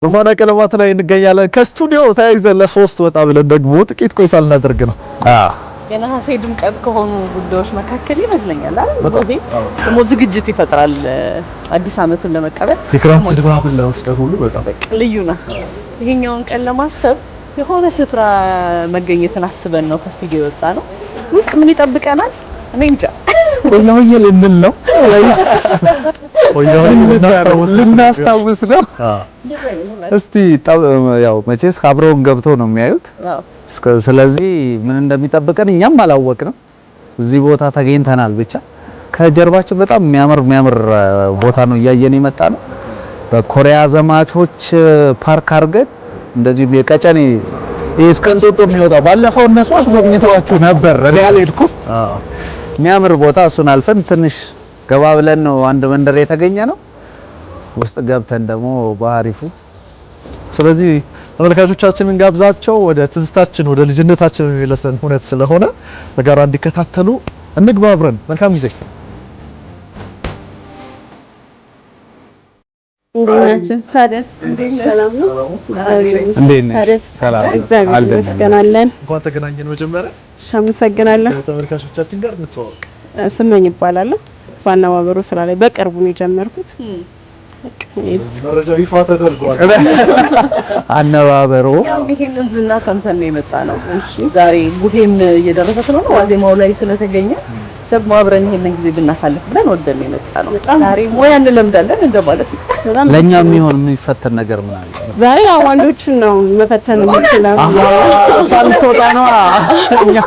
ዙፋነ ቀለማት ላይ እንገኛለን። ከስቱዲዮ ተያይዘን ለሶስት ወጣ ብለን ደግሞ ጥቂት ቆይታ ልናደርግ ነው። የነሐሴ ድምቀት ከሆኑ ጉዳዮች መካከል ይመስለኛል አይደል? ደግሞ ዝግጅት ይፈጥራል አዲስ ዓመቱን ለመቀበል የክረምት ድባብ ለውስጥ ሁሉ በጣም ልዩ ነው። ይሄኛውን ቀን ለማሰብ የሆነ ስፍራ መገኘትን አስበን ነው ከስቱዲዮ የወጣ ነው። ውስጥ ምን ይጠብቀናል? እኔ እንጃ። ወይኔ ልንል ነው ልናስታውስ ነው። እስቲ ያው መቼስ አብረውን ገብተው ነው የሚያዩት። ስለዚህ ምን እንደሚጠብቀን እኛም አላወቅንም። እዚህ ቦታ ተገኝተናል። ብቻ ከጀርባችን በጣም የሚያምር ቦታ ነው እያየን የመጣ ነው። በኮሪያ ዘማቾች ፓርክ አድርገን እንደዚህ የቀጨኔ እስከንጦጦ የሚወጣው ባለፈው እነሱ አስጎብኝተዋችሁ ነበር። እኔ አልሄድኩም። የሚያምር ቦታ እሱን አልፈን ትንሽ ገባ ብለን ነው አንድ መንደር የተገኘ ነው። ውስጥ ገብተን ደግሞ ባህሪፉ ስለዚህ ተመልካቾቻችንን ጋብዛቸው ወደ ትዝታችን ወደ ልጅነታችን የሚመለሰን ሁኔታ ስለሆነ በጋራ እንዲከታተሉ እንግባ አብረን። መልካም ጊዜ። እንኳን ተገናኘን። መጀመሪያ አመሰግናለሁ። ተመልካቾቻችን ጋር እንተዋወቅ። ስመኝ ይባላል። በአነባበሩ ስራ ላይ በቅርቡ ነው የጀመርኩት። መረጃው ይፋ ተደርጓል። አነባበሩ ይሄንን ዝና ሰምተን ነው የመጣ ነው። እሺ ዛሬ ቡሄም እየደረሰ ስለሆነ ዋዜማው ላይ ስለተገኘ ደግሞ አብረን ይሄንን ጊዜ ብናሳልፍ ብለን ወደን የመጣ ነው። ዛሬ ሙያ እንለምዳለን እንደማለት ነው። ለኛ የሚሆን የሚፈተን ነገር ምን አለ? ዛሬ ወንዶችን ነው መፈተን የምንችለው። ሳልተወጣ ነው እኛ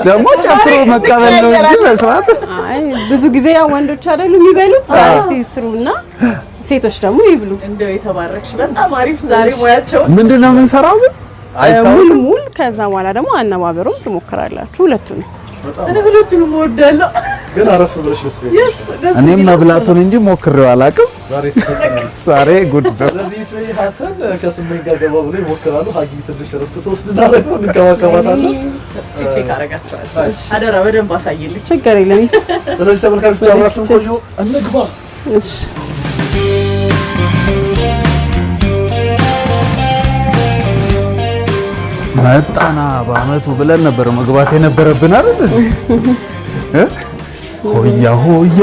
ደግሞ ጨፍሮ መቀበል ነው እንጂ መስራት። አይ ብዙ ጊዜ ወንዶች አይደሉ የሚበሉት። ዛሬ እስቲ ይስሩና ሴቶች ደግሞ ይብሉ። እንደው የተባረክሽ በጣም አሪፍ። ዛሬ ሙያቸው ምንድነው የምንሰራው? ሙል ከዛ በኋላ ደግሞ አነባበሩም ትሞክራላችሁ። ሁለቱን ሁለቱንም ወደለው ግን አረፍ ብለሽ ልትበይ። እኔም መብላቱን እንጂ ሞክሬው አላውቅም። ዛሬ ጉድ ነው። ስለዚህ ትሪ ሐሰን ከስመኝ ጋር ገባ ብሎ ይሞክራሉ። ሀጊ ትንሽ ረፍት ተወስድና ደግሞ እንከባከባታለን። ቼክ አደርጋቸዋለሁ። አደራ በደንብ አሳይልኝ። ችግር የለም። ስለዚህ ተመልካቾች አብራችሁን ቆዩ። እንግባ። እሺ መጣና በአመቱ ብለን ነበር መግባት የነበረብን አይደል? ሆያ ሆዬ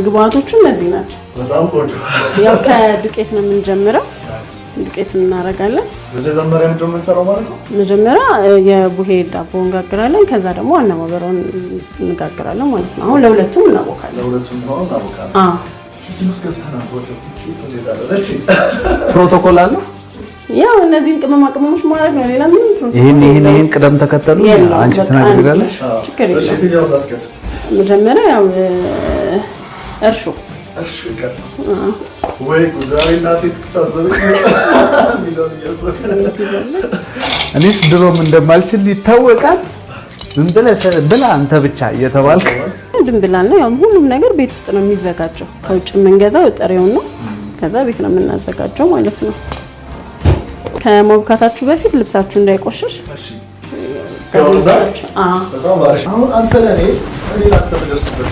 ግብአቶቹ እነዚህ ናቸው። በጣም ቆንጆ። ያው ከዱቄት ነው የምንጀምረው። ዱቄት እናደርጋለን። መጀመሪያ ምንድነው የምንሰራው ማለት ነው? መጀመሪያ የቡሄ ዳቦ እንጋግራለን። ከዛ ደግሞ አነባበሩን እንጋግራለን ማለት ነው። አሁን ለሁለቱም እናቦካለን። ለሁለቱም ነው እናቦካለን። ኪችን ውስጥ ገብተናል። ወደ ኪችን እንሄዳለን። እሺ ፕሮቶኮል አለ? ያው እነዚህን ቅመማ ቅመሞች ማለት ነው። ሌላ ምን ፕሮቶኮል? ይሄን ቅደም ተከተሉ አንቺ ትነግሪያለሽ? ችግር የለም። እሺ ትኛው ላስቀጥ? መጀመሪያ ያው እርሾ ይቀርም ወይ ዛሬ እናቴ ትታዘበኝ እኔስ ድሮም እንደማልችል ይታወቃል። ዝም ብለህ ብላ አንተ ብቻ እየተባልክ ድንብላል ነው። ያው ሁሉም ነገር ቤት ውስጥ ነው የሚዘጋጀው። ከውጭ የምንገዛው ጥሬውን ነው። ከዛ ቤት ነው የምናዘጋጀው ማለት ነው። ከመብካታችሁ በፊት ልብሳችሁ እንዳይቆሽሽ አሁን አንተ ለኔ ላንተ ተደርስበት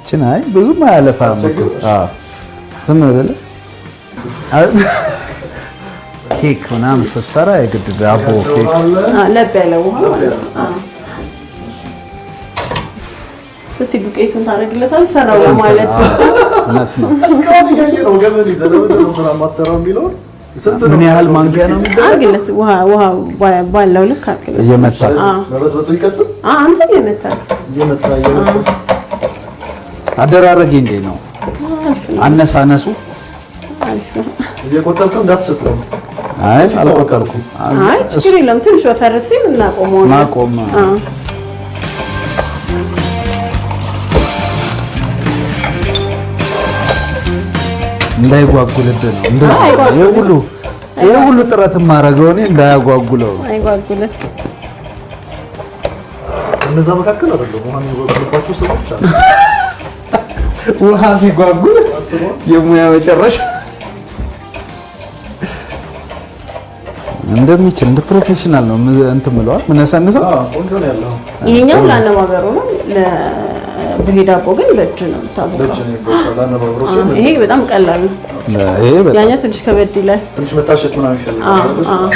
ችናይ ብዙም አያለፋም እኮ ዝም ብለህ ኬክ ምናምን ስትሰራ የግድ ዳቦ ኬክ ለብ ያለ ውሃ ማለት ነው። እስቲ ዱቄቱን ታደርግለታል ሰራው ማለት እውነት ነው። እስካሁን ነው ገበን ይዘለው ነው ሰላማትሰራው የሚለው ምን ያህል ማንኪያ ነው አርግለት? ውሃ ባለው ልክ አርግለት። እየመታ መበጥበጡ ይቀጥል። አንተ እየመታ አደራረጌ እንዴ ነው? አነሳነሱ አሪፍ ነው። እየቆጠርኩ እንዳትስፍለው። አይ አልቆጠርኩም። አይ ችግር የለም። ትንሽ በፈረስ እናቆመው ነው ማቆም። እንዳይጓጉልብህ ነው እንደዚህ። ይሄ ሁሉ ጥረት ማረገው እኔ እንዳያጓጉለው። አይጓጉልህ። እነዛ መካከል አይደለም ውሃ የሚጓጉልባቸው ሰዎች አሉ። ውሃ ሲጓጉል የሙያ መጨረሻ እንደሚችል እንደ ፕሮፌሽናል ነው እንትን ብለዋል። ምን ያሳነሰው? ይሄኛው ለአነባበሩ ነው። ይሄ ዳቦ ግን በእጅ ነው የምታቦካው። ይሄ በጣም ቀላል ነው። ይሄ በጣም ያኛው ትንሽ ከበድ ይላል። ትንሽ መታሸት ምናምን ይፈልጋል።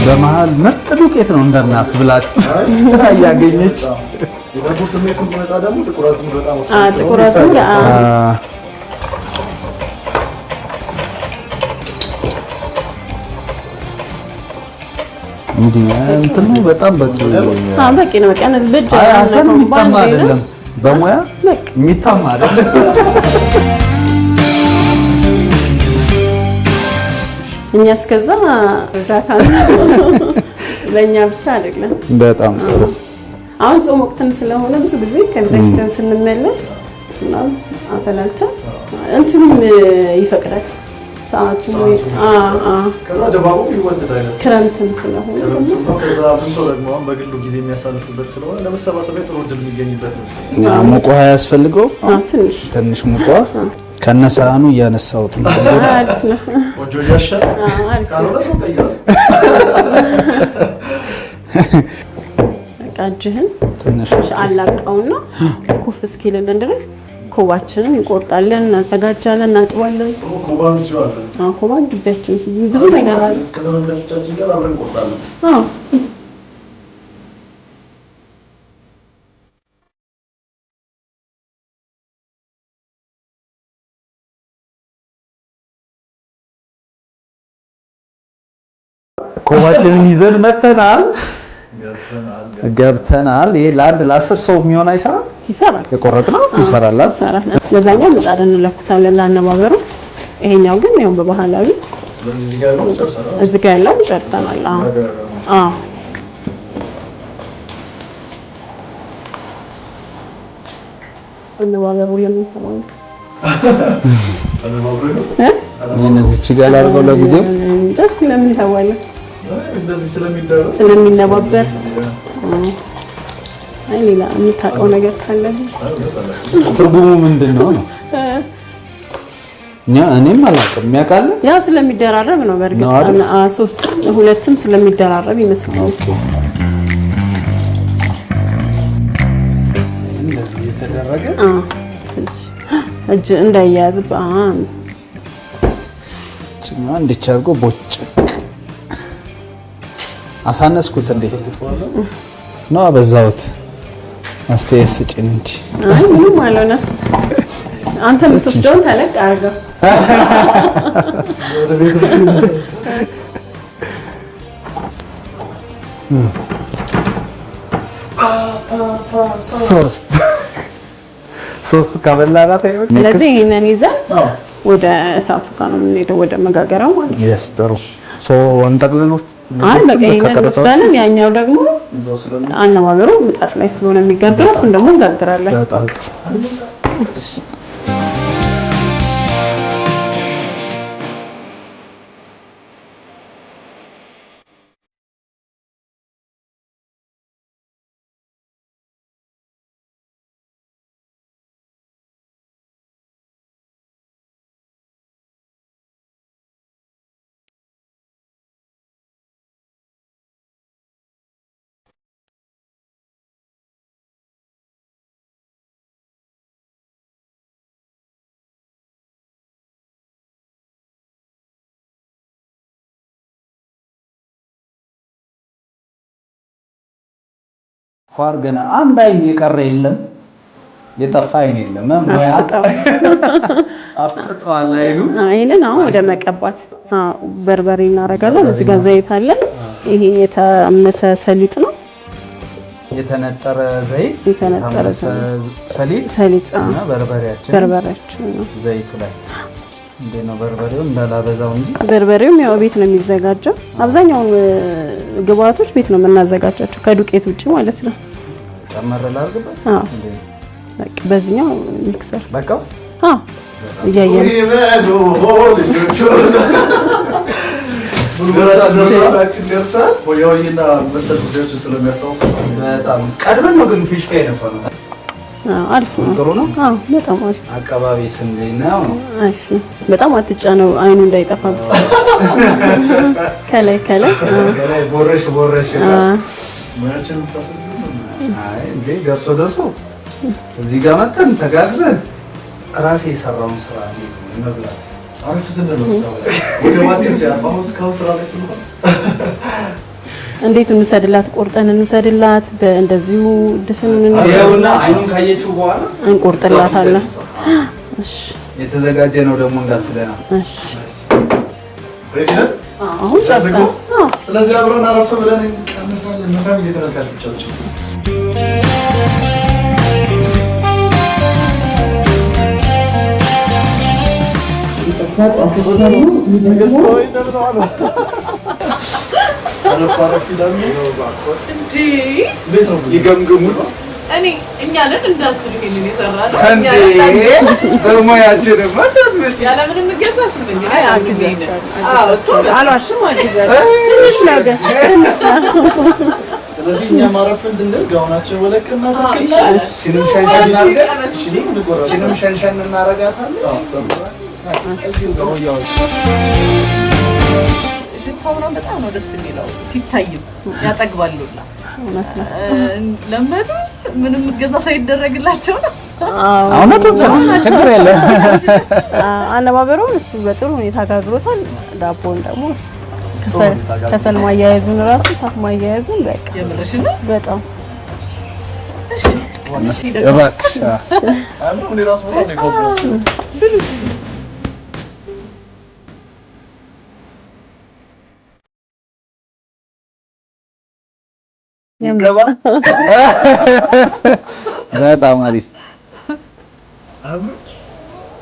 በመሀል ምርጥ ዱቄት ነው እንደናስብላት ያገኘች። የዳቦ ስሜቱን ቢመጣ ደግሞ ጥቁር አዝሙድ በጣም ወሳኝ ነው። ጥቁር አዝሙድ እንዲህ እንትኑ በጣም በቂ ነው። በቃ እነዚህ በእጅ አሰን የሚታማ አይደለም፣ በሙያ የሚታማ አይደለም። እኛ እስከዛ እርዳታ ለእኛ ብቻ አይደለም። በጣም ጥሩ። አሁን ጾም ወቅትን ስለሆነ ብዙ ጊዜ ከቤተክርስቲያን ስንመለስ እና አፈላልተን እንትኑም ይፈቅዳል ሰዓቱ። ከዛ ደባቡ ይወደዳል። ክረምትም ስለሆነ ከዛ ብዙ ደግሞ በግሉ ጊዜ የሚያሳልፉበት ስለሆነ ለመሰባሰቢያ ጥሩ እድል የሚገኝበት ነው። ሙቅ ውሃ ያስፈልገው ትንሽ ሙቅ ውሃ ከነሳኑ እያነሳሁት ነው። አሪፍ ነው። ወጆ ያሻል ካልሆነ ሰው ቀይራል። በቃ እጅህን ትንሽ አላቀውና ኩፍ እስኪልልን ድረስ ኮባችንን እንቆርጣለን፣ እናዘጋጃለን፣ እናጥባለን። ኮባን ሲዋል ኮባን ግቢያችን ብዙ ነገር አለ። ከዘመዶቻችን ጋር አብረን እንቆርጣለን። ኮባችንን ይዘን መተናል፣ ገብተናል። ይሄ ለአንድ ለ10 ሰው የሚሆን አይሰራም? ይሰራል። የቆረጥነው ይሰራል። ለዛኛው ምጣድ እንለኩሳለን ለአነባበሩ። ይሄኛው ግን ያው በባህላዊ ስለዚህ እዚህ ጋር ነው ጨርሰናል። እዚህ ጋር ያለው ጨርሰናል። አነባበሩ የምንሰማው ይሄን እዚች ጋር ላድርገው ለጊዜው ጀስት ለምን ታዋለህ? እንደዚህ ስለሚነባበር አይ ሌላ የምታውቀው ነገር ካለ ትርጉሙ ምንድነው ነው? እኔም አላውቅም። የሚያውቃል ያ ስለሚደራረብ ነው። በእርግጥ ሶስት ሁለትም ስለሚደራረብ ይመስላል። እንደዚህ የተደረገ እጅ እንዳያያዝ እንዲች አድርጎ ቦጭ አሳነስኩት እንዴ ነው አበዛሁት። አስተያየት ስጭኝ እንጂ አይ ምንም አልሆነ። አንተ የምትወስደውን ተለቅ አድርገው። ሶስት ካበላላት አይወጥ። ስለዚህ ይሄንን ይዘን ወደ እሳቱ ጋር ነው የምንሄደው፣ ወደ መጋገሪያው ማለት ነው። ጥሩ እንጠቅልሎ አይ በቃ ይሄንን እንወስዳለን። ያኛው ደግሞ አነባበሩ ምጣድ ላይ ስለሆነ የሚጋገረው እሱን ደግሞ እንጋግራለን። በጣም ኳር ገና አንድ አይን የቀረ የለም፣ የጠፋ አይን የለም። አፍጥጧል አይኑ። አይንን አሁን ወደ መቀባት በርበሬ እናደርጋለን። እዚህ ጋር ዘይት አለ። ይሄ የተመሰ ሰሊጥ ነው። የተነጠረ ዘይት፣ የተነጠረ ሰሊጥ እና በርበሬያችን ነው ዘይቱ ላይ። እንዴ ነው በርበሬው እንዳላበዛው እንጂ በርበሬውም ያው ቤት ነው የሚዘጋጀው። አብዛኛውን ግብአቶች ቤት ነው የምናዘጋጃቸው ከዱቄት ውጪ ማለት ነው። ጨመረ ላድርግበት። በቃ በዚህኛው ሚክሰር በቃ እያየን ደርሳችን ደርሳል። ወያውይና መሰል ጉዳዮችን ስለሚያስታውስ በጣም ቀድመን ነው ግን ፊሽካ የነበረው። አሪፍ ነው። ጥሩ ነው። በጣም አሪፍ አካባቢ ስንዴና ነው። እሺ በጣም አትጫነው አይኑ እንዳይጠፋብህ። ከላይ ቦረሽ ማያችን ታስፈልግ አይ እንዴ ደርሶ እዚህ ጋር መተን ተጋግዘን ራሴ የሰራውን ስራ መብላት አሪፍ ስንል ነው ወደማችን ሲያባው እስካሁን ስራ ላይ ስለሆነ እንዴት እንሰድላት? ቆርጠን እንሰድላት? በእንደዚሁ ድፍኑን ይኸውና አይኑን ካየችው በኋላ እንቆርጥላታለን። እሺ የተዘጋጀ ነው ደግሞ እንዳትለና። እሺ ረጅነን አሁን ሰብሰብ። ስለዚህ አብረን አረፍ ብለን እንቀምሳለን። መልካም ጊዜ ተመልካቾቻችን። ይገምግሙ እኔ እኛ ነን እንዳትሉ ይሄንን የሰራነው እንዴ በሙያችን ማለት ነው። ያለ ምንም ገዛ ስምኝ አልዋሽም ማለት ስለዚህ እኛ ማረፍ እንድንል ጋውናችን ወለቅና ችንም ሸንሸን እናረጋታለን። ሽታው ነው በጣም ነው ደስ የሚለው ሲታይም ያጠግባሉላ ለምን ምንም ገዛ ሳይደረግላቸው ነው። አውነቱን ችግር የለም። አነባበሩን እሱ በጥሩ ሁኔታ ጋግሮታል። ዳቦን ደግሞ ከሰል ማያያዙን ራሱ ሳት ማያያዙን በቃ የምርሽ ነው በጣም እሺ እባክሽ አሁን ራሱ ነው ነው ይገባ በጣም አሪፍ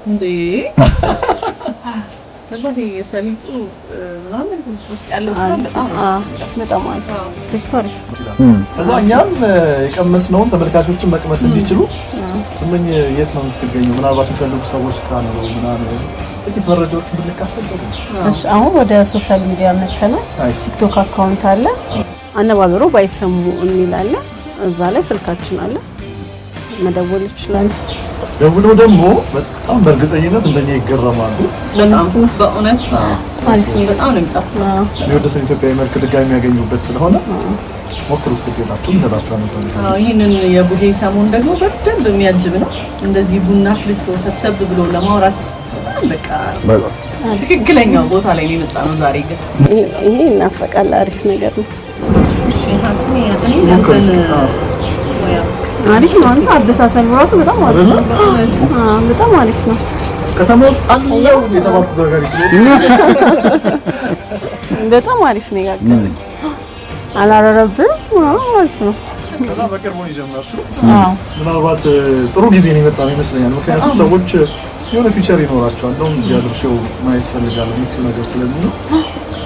እንዴ ስለዚህ የሰሊጡ ምናምን ውስጥ ያለው በጣም አሪፍ ቴስቶሪ ከዛ እኛም የቀመስነውን ተመልካቾችን መቅመስ እንዲችሉ ስምኝ የት ነው የምትገኘው? ምናልባት የሚፈልጉ ሰዎች ካሉ ምናምን ጥቂት መረጃዎችን ብንካፈል ጥሩ ነው። እሺ አሁን ወደ ሶሻል ሚዲያ መተናል። ቲክቶክ አካውንት አለ፣ አነባበሩ ባይሰሙ የሚል አለ። እዛ ላይ ስልካችን አለ፣ መደወል ይችላል። ደውሎ ደግሞ በጣም በእርግጠኝነት እንደኛ ይገረማሉ። በጣም በእውነት በጣም ነው የሚጣፍጠው። የወደሰን ኢትዮጵያዊ መልክ ድጋሚ ያገኙበት ስለሆነ ሞክሩት ግዴላችሁ እንላችሁ ነበር። ይህንን የቡሄ ሰሞን ደግሞ በደንብ የሚያጅብ ነው። እንደዚህ ቡና ፍልቶ ሰብሰብ ብሎ ለማውራት በቃ ትክክለኛው ቦታ ላይ ነው የመጣ ነው ዛሬ። ግን ይሄ እናፈቃል። አሪፍ ነገር ነው። እሺ ሀስኒ ያኔ ያንተን አሪፍ ነው። አበሳሰሉ ራሱ በጣም አሪፍ ነው። በጣም አሪፍ ነው። ከተማ ውስጥ አለው የተባልኩ ጋጋሪ ስለሆነ በጣም አሪፍ ነው ያጋገረው። አላረረብም። አሪፍ ነው። ከዛ በቅርቡ ነው የጀመርሽው። ምናልባት ጥሩ ጊዜ ነው የመጣው ይመስለኛል። ምክንያቱም ሰዎች የሆነ ፊቸር ይኖራቸዋል። እንደውም እዚህ አድርሼው ማየት ፈልጋለሁ የምትይው ነገር ስለሚኖር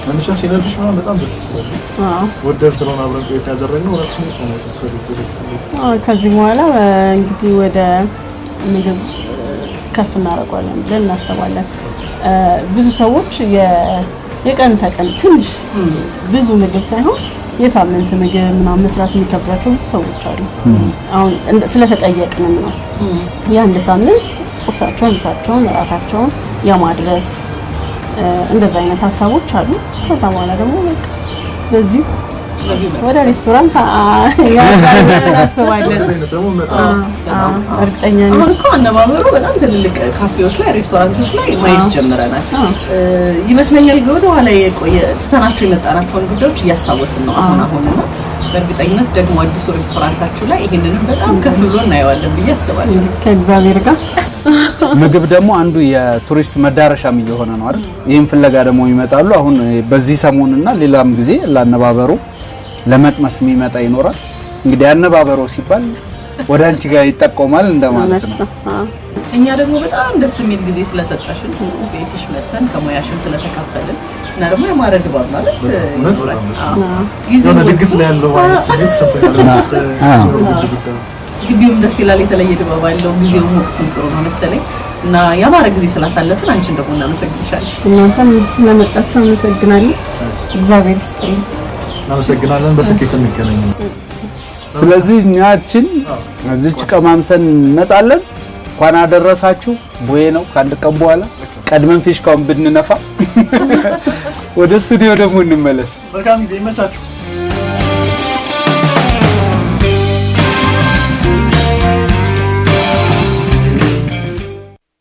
መንሻሽ ኤነርጂሽ ምናምን በጣም ደስ ይላል። ወደር ስለሆነ አብረን ቆይታ ያደረግነው እሱ ነው ተመልሶ ከዚህ በኋላ እንግዲህ ወደ ምግብ ከፍ እናደርጋለን ብለን እናስባለን። ብዙ ሰዎች የቀን ተቀን ትንሽ ብዙ ምግብ ሳይሆን የሳምንት ምግብ ምናምን መስራት የሚከብዳቸው ብዙ ሰዎች አሉ። አሁን ስለተጠየቅንም ነው የአንድ ሳምንት ቁርሳቸውን፣ ምሳቸውን፣ እራታቸውን የማድረስ እንደዛ አይነት ሀሳቦች አሉ። ከዛ በኋላ ደግሞ በቃ በዚህ ወደ ሬስቶራንት እናስባለን። እርግጠኛ ነኝ። አሁን እኮ አነባበሩ በጣም ትልልቅ ካፌዎች ላይ ሬስቶራንቶች ላይ ማየት ጀምረናል ይመስለኛል። ወደ ኋላ የቆየ ትተናቸው የመጣናቸውን ጉዳዮች እያስታወስን ነው አሁን እና በእርግጠኝነት ደግሞ አዲሱ ሬስቶራንታችሁ ላይ ይሄንንም በጣም ከፍ ብሎ እናየዋለን ብዬ አስባለሁ ከእግዚአብሔር ጋር። ምግብ ደግሞ አንዱ የቱሪስት መዳረሻም እየሆነ ነው አይደል? ይሄን ፍለጋ ደግሞ ይመጣሉ። አሁን በዚህ ሰሞንና ሌላም ጊዜ ለአነባበሩ ለመቅመስ የሚመጣ ይኖራል። እንግዲህ አነባበሩ ሲባል ወደ አንቺ ጋር ይጠቆማል እንደማለት ነው። እኛ ደግሞ በጣም ደስ የሚል ጊዜ ስለሰጠሽን ቤትሽ መተን ከሙያሽም ስለተካፈልን እና ደግሞ ያማረ ድባብ ማለት የሆነ ድግስ ላይ ያለው አይነት ስሜት ሰጥቶኛል። ግቢውም ደስ ይላል። የተለየ ድባብ ያለው ጊዜው ወቅቱም ጥሩ ነው መሰለኝ እና ያማረ ጊዜ ስላሳለፍን አንቺን ደግሞ እናመሰግንሻለን። እናንተም ስለመጣችሁ አመሰግናለሁ። እግዚአብሔር ይስጥልኝ። እናመሰግናለን። በስኬት እንገናኝ። ስለዚህ እኛችን እዚች ቀማምሰን እንመጣለን። እንኳን አደረሳችሁ። ቡሄ ነው ከአንድ ቀን በኋላ ቀድመን ፊሽካውን ብንነፋ ወደ ስቱዲዮ ደግሞ እንመለስ። መልካም ጊዜ ይመቻችሁ።